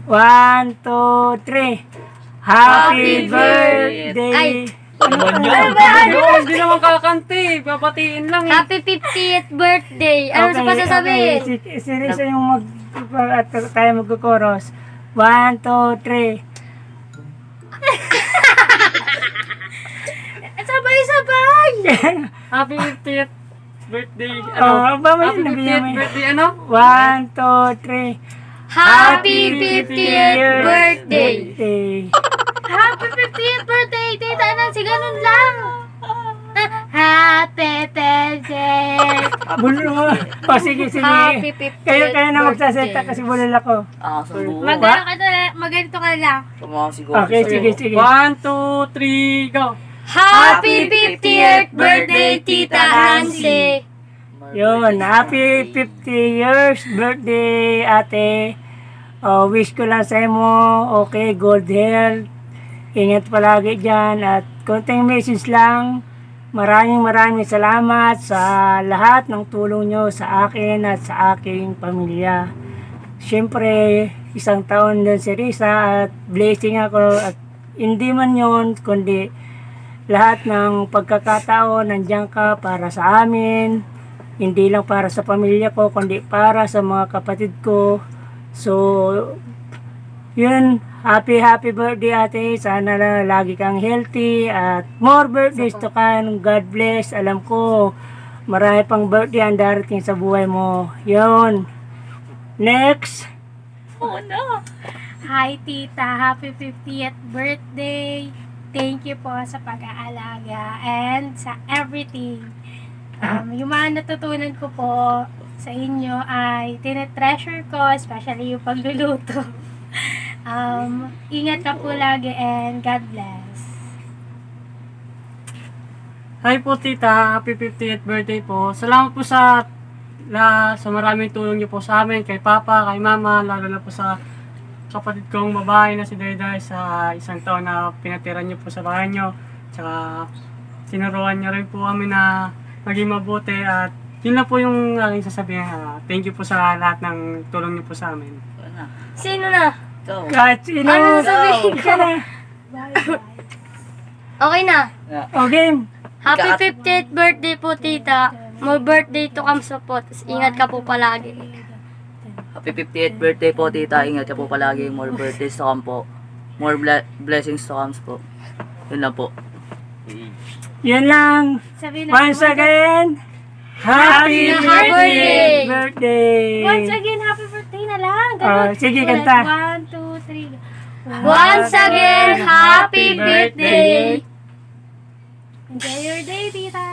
1, 2, 3. Happy birthday! Ano ba yan? Hindi naman kakante. Papatiin lang eh. Happy 50th birthday! Ano sa pasasabihin? Okay. Si Risa yung at tayo magkukoros. 1, 2, 3. Sabay-sabay! Happy 50th birthday. Oh, ba may Happy nabigyan 50th mo? birthday ano? 1, 2, 3. Happy 50th birthday! Birthday. Happy 50th birthday, Tita Nancy! Ganun lang! Happy birthday! Bulol mo. O sige. Happy 50th Kayo na magsaseta birthday. kasi bulol ako. Subo. Maganito ka lang. Okay, sige. 1, 2, 3, go. Happy 50th birthday, Tita Nancy! Yun, happy 50 years birthday, ate. Wish ko lang sa mo, okay, good health. Ingat palagi dyan. At konting message lang. Maraming salamat sa lahat ng tulong nyo sa akin at sa aking pamilya. Siyempre, isang taon din si Risa at blessing ako. At hindi man yun, kundi lahat ng pagkakataon nandiyan ka para sa amin. Hindi lang para sa pamilya ko, kundi para sa mga kapatid ko. So, yun, happy birthday ate. Sana lagi kang healthy at more birthdays to come. God bless. Alam ko, marami pang birthday ang darating sa buhay mo. Yun. Next. Oh no! Hi Tita, happy 50th birthday! Thank you po sa pag-aalaga and sa everything. Yung mga natutunan ko po sa inyo ay tinetreasure ko, especially yung pagluluto. Ingat ka po lagi and God bless. Hi po tita, happy 50th birthday po. Salamat po sa maraming tulong niyo po sa amin, kay papa, kay mama, lalo na po sa kapatid kong babae na si Dayday sa isang taon na pinatira niyo po sa bahay niyo. Tsaka tinuruan niyo rin po kami na maging mabuti at yun na po yung aking sasabihin. Thank you po sa lahat ng tulong niyo po sa amin. Sino na? Kahit sino. Ano sasabihin ko? Ka na. Okay na. O game. Happy 50th birthday po Tita. More birthday to come po. Ingat ka po palagi. Happy 50th birthday po, tita. Ingat ka po palagi. More birthdays to come po. More blessings to come po. Yun lang po. Yun lang. Sabihin Once again, happy birthday! birthday! Once again, happy birthday na lang. Sige, kanta. 1, 2, 3. Once again, happy birthday! Enjoy your day, Tita.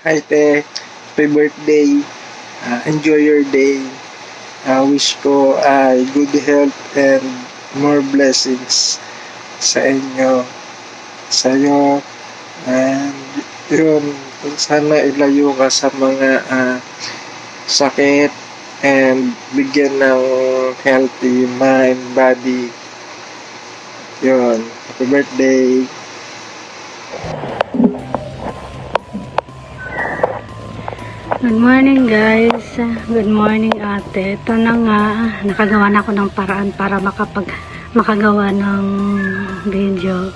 Hi, te. Happy birthday. Enjoy your day. Wish ko good health and more blessings sa inyo. Sa'yo. And yun, sana ilayo ka sa mga sakit and bigyan ng healthy mind, body. Yun. Happy birthday. Good morning guys. Good morning ate. Ito na nga, nakagawa na ako ng paraan para makagawa ng video.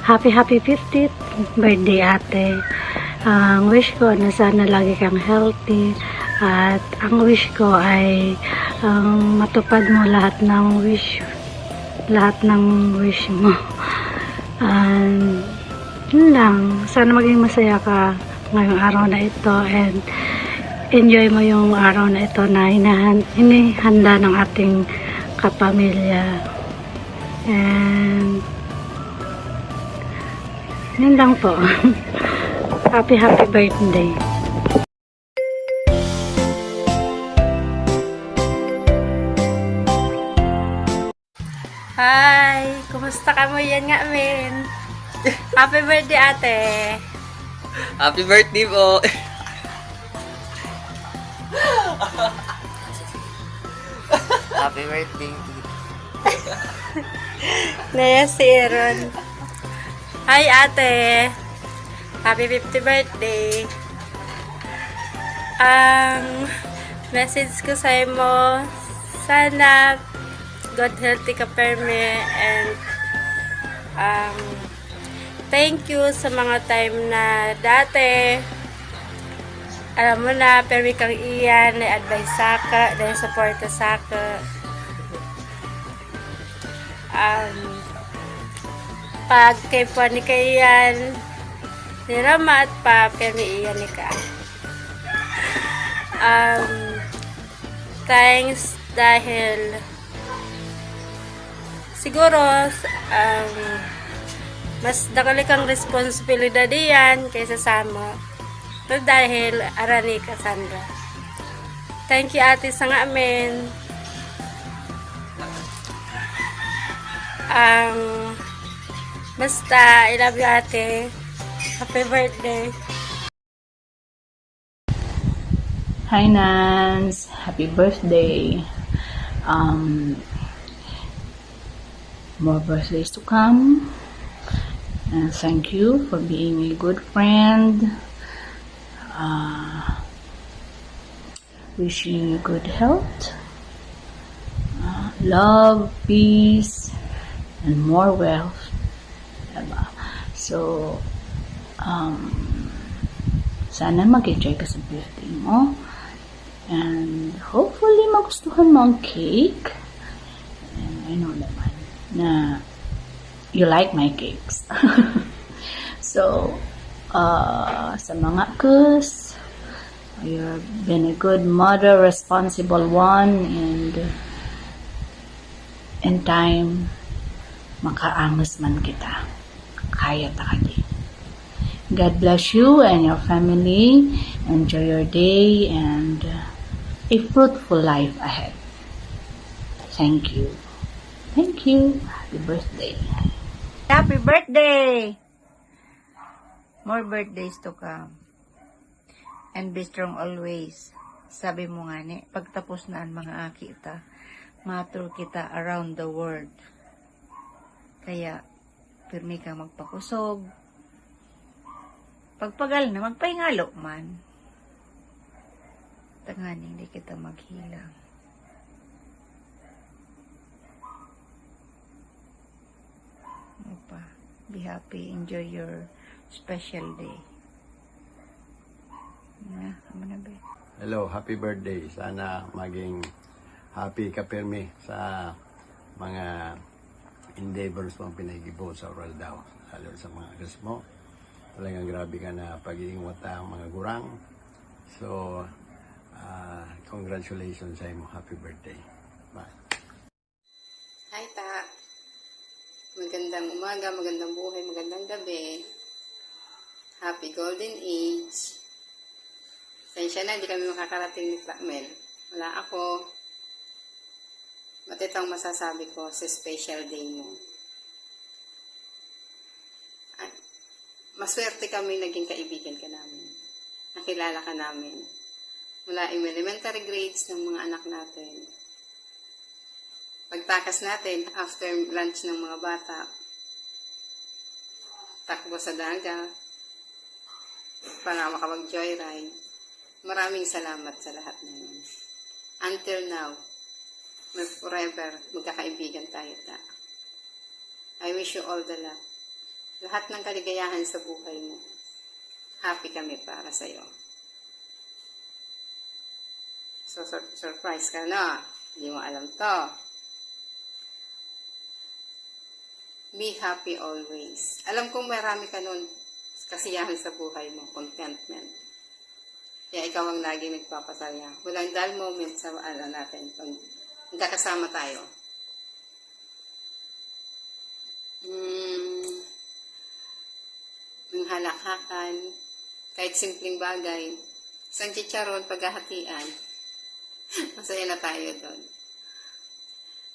Happy 50th birthday ate. Ang wish ko na sana lagi kang healthy at ang wish ko ay matupad mo lahat ng wish mo. And yun lang, sana maging masaya ka ngayong araw na ito and enjoy mo yung araw na ito na hinihanda ng ating kapamilya. And yun lang po. Happy birthday. Hi! Kumusta ka mo yan nga, men? Happy birthday, ate! Happy birthday po! Happy birthday, tita. Naya si Aaron. Hi, ate! Happy 50th birthday! Ang message ko sa mo, Sana God healthy ka perme, and thank you sa mga time na dati alam mo na perme kang iyan na advice saka na support saka pag kay po ni kayan niramat pa perme iyan ni ka thanks dahil siguro mas dakali kang responsibilidad yan kaysa sa mo. No, dahil arani ka Sandra. Thank you ate sa nga amin. Basta I love you ate. Happy birthday. Hi Nans, happy birthday. More birthdays to come. And thank you for being a good friend. Wishing you good health, love, peace, and more wealth. Diba? So, sana mag-enjoy ka sa birthday mo. And hopefully magustuhan mo ang cake. And I know naman na you like my cakes. So, sa mga kus, you've been a good mother, responsible one, and in time, makaangus man kita. Kaya ta kadi. God bless you and your family. Enjoy your day and a fruitful life ahead. Thank you. Thank you. Happy birthday. Happy birthday! More birthdays to come. And be strong always. Sabi mo nga ni, pagtapos na ang mga kita, matur kita around the world. Kaya, pirmi kang magpakusog. Pagpagal na, magpahingalo man. Tangani, hindi kita maghilang. Opa, be happy, enjoy your special day. Hello, happy birthday. Sana maging happy ka permi sa mga endeavors mong pinagibo sa oral daw. Lalo sa mga agas mo. Talagang grabe ka na pag-iingat ang mga gurang. So, congratulations sa mo. Happy birthday. Bye. Hi, Ta. Magandang umaga, magandang buhay, magandang gabi. Happy Golden Age. Sensya na, hindi kami makakarating ni Mel. Wala ako. Matitang masasabi ko sa special day mo. Maswerte kami naging kaibigan ka namin. Nakilala ka namin. Mula elementary grades ng mga anak natin. Pagtakas natin, after lunch ng mga bata, takbo sa dagat, para makapag-joyride. Maraming salamat sa lahat na yun. Until now, forever, magkakaibigan tayo, Ta. I wish you all the luck. Lahat ng kaligayahan sa buhay mo. Happy kami para sa'yo. So, surprise ka na. Hindi mo alam to. Be happy always. Alam kong marami ka nun kasiyahan sa buhay mo, contentment. Kaya ikaw ang laging nagpapasaya. Walang dull moment sa natin pag magkakasama tayo. Ng halakhakan, kahit simpleng bagay, isang chicharon, paghahatian, masaya na tayo doon.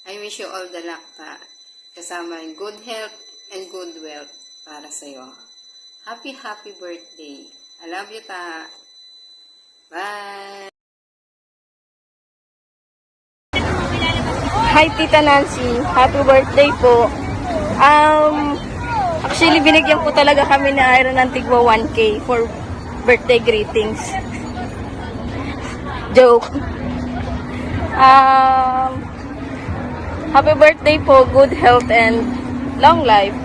I wish you all the luck, Ta. Kasama yung good health and good wealth para sa'yo. Happy birthday. I love you, Ta. Bye! Hi, Tita Nancy. Happy birthday po. Actually, binigyan po talaga kami ni Iron ng tigwa 1K for birthday greetings. Joke. Happy birthday po, good health and long life.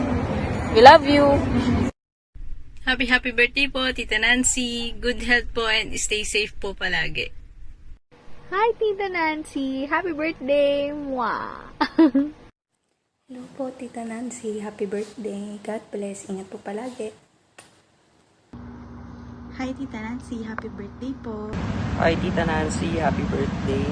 We love you. Happy birthday po, Tita Nancy. Good health po and stay safe po palagi. Hi, Tita Nancy. Happy birthday. Mwah. Hello po, Tita Nancy. Happy birthday. God bless. Ingat po palagi. Hi, Tita Nancy. Happy birthday po. Hi, Tita Nancy. Happy birthday.